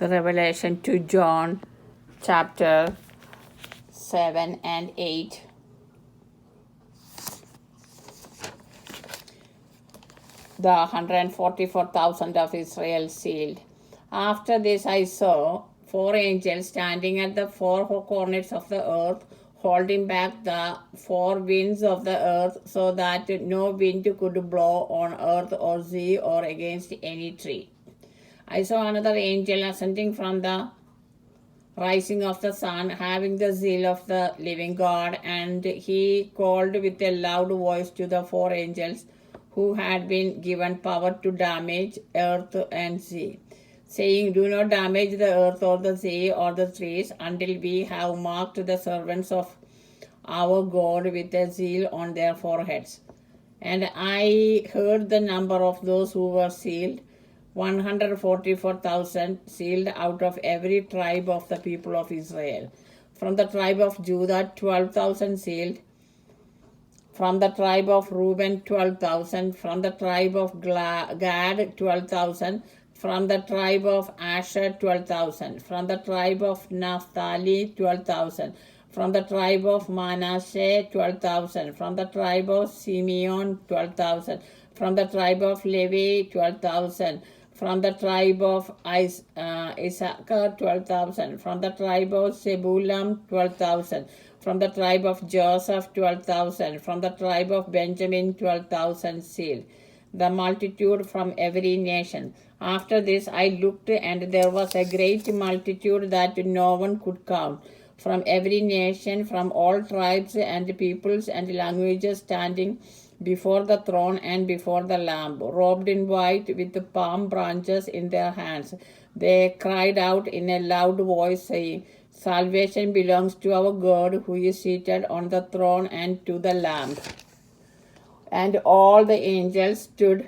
the revelation to John chapter 7 and 8. The 144,000 of Israel sealed. After this I saw 4 angels standing at the 4 corners of the earth, holding back the 4 winds of the earth, so that no wind could blow on earth or sea or against any tree. I saw another angel ascending from the rising of the sun, having the zeal of the living God, and he called with a loud voice to the 4 angels who had been given power to damage earth and sea, saying, "Do not damage the earth or the sea or the trees until we have marked the servants of our God with a seal on their foreheads." And I heard the number of those who were sealed, 144,000, sealed out of every tribe of the people of Israel. From the tribe of Judah, 12,000 sealed. From the tribe of Reuben, 12,000. From the tribe of Gad, 12,000. From the tribe of Asher, 12,000. From the tribe of Naphtali, 12,000. From the tribe of Manasseh, 12,000. From the tribe of Simeon, 12,000. From the tribe of Levi, 12,000. From the tribe of Issachar, 12,000. From the tribe of Zebulun, 12,000. From the tribe of Joseph, 12,000. From the tribe of Benjamin, 12,000 sealed. The multitude from every nation. After this I looked, and there was a great multitude that no one could count, from every nation, from all tribes and peoples and languages, standing before the throne and before the Lamb, robed in white with palm branches in their hands. They cried out in a loud voice, saying, "Salvation belongs to our God who is seated on the throne and to the Lamb." And all the angels stood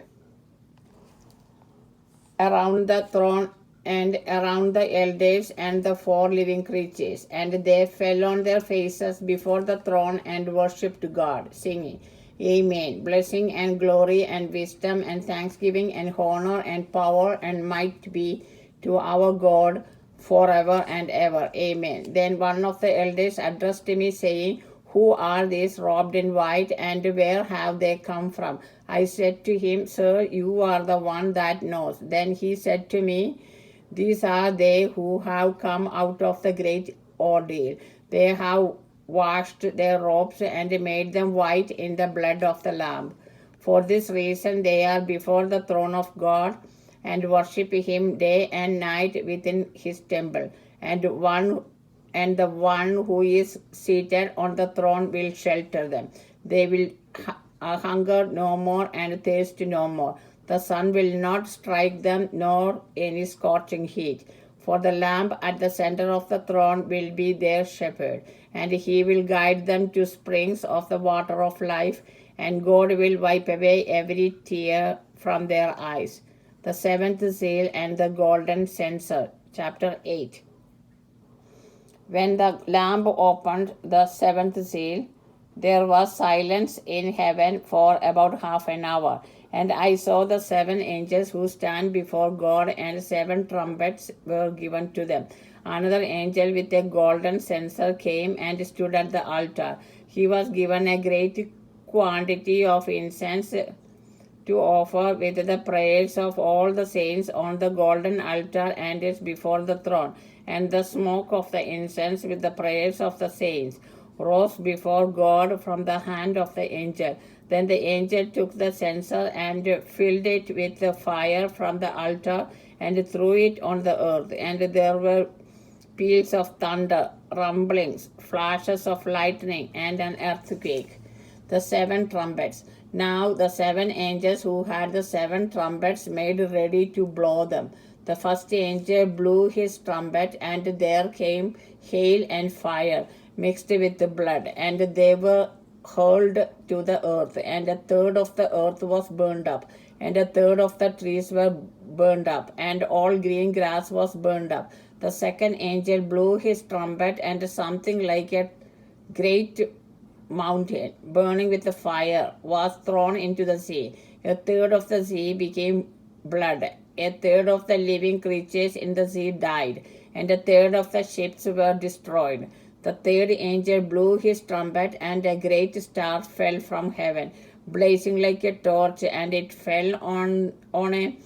around the throne and around the elders and the 4 living creatures, and they fell on their faces before the throne and worshipped God, singing, "Amen. Blessing and glory and wisdom and thanksgiving and honor and power and might be to our God forever and ever. Amen." Then one of the elders addressed me, saying, "Who are these robed in white, and where have they come from?" I said to him, "Sir, you are the one that knows." Then he said to me, "These are they who have come out of the great ordeal. They have washed their robes and made them white in the blood of the Lamb. For this reason they are before the throne of God and worship him day and night within his temple. And the one who is seated on the throne will shelter them. They will hunger no more and thirst no more. The sun will not strike them, nor any scorching heat. For the Lamb at the center of the throne will be their shepherd, and he will guide them to springs of the water of life, and God will wipe away every tear from their eyes." The 7th seal and the golden censer. Chapter 8. When the Lamb opened the 7th seal, there was silence in heaven for about half an hour. And I saw the 7 angels who stand before God, and 7 trumpets were given to them. Another angel with a golden censer came and stood at the altar. He was given a great quantity of incense to offer with the prayers of all the saints on the golden altar and is before the throne. And the smoke of the incense with the prayers of the saints rose before God from the hand of the angel. Then the angel took the censer and filled it with the fire from the altar and threw it on the earth. And there were peals of thunder, rumblings, flashes of lightning, and an earthquake. The 7 trumpets. Now the 7 angels who had the 7 trumpets made ready to blow them. The first angel blew his trumpet, and there came hail and fire mixed with the blood, and they were hurled to the earth, and a third of the earth was burned up, and a third of the trees were burned up, and all green grass was burned up. The second angel blew his trumpet, and something like a great mountain burning with the fire was thrown into the sea. A third of the sea became blood, a third of the living creatures in the sea died, and a third of the ships were destroyed. The third angel blew his trumpet, and a great star fell from heaven, blazing like a torch, and it fell on a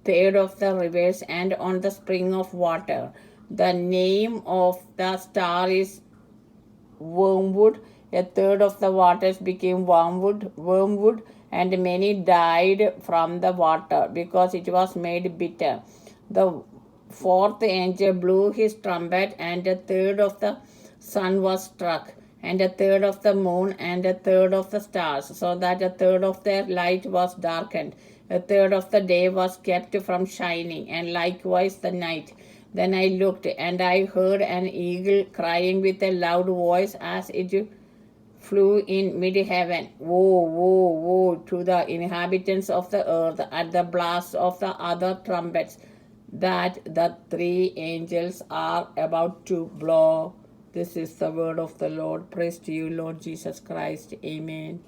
third of the rivers and on the spring of water. The name of the star is Wormwood. A third of the waters became wormwood, and many died from the water because it was made bitter. The fourth angel blew his trumpet, and a third of the sun was struck, and a third of the moon, and a third of the stars, so that a third of their light was darkened. A third of the day was kept from shining, and likewise the night. Then I looked, and I heard an eagle crying with a loud voice as it flew in mid-heaven, "Woe, woe, woe to the inhabitants of the earth at the blast of the other trumpets that the three angels are about to blow." This is the word of the Lord. Praise to you, Lord Jesus Christ. Amen.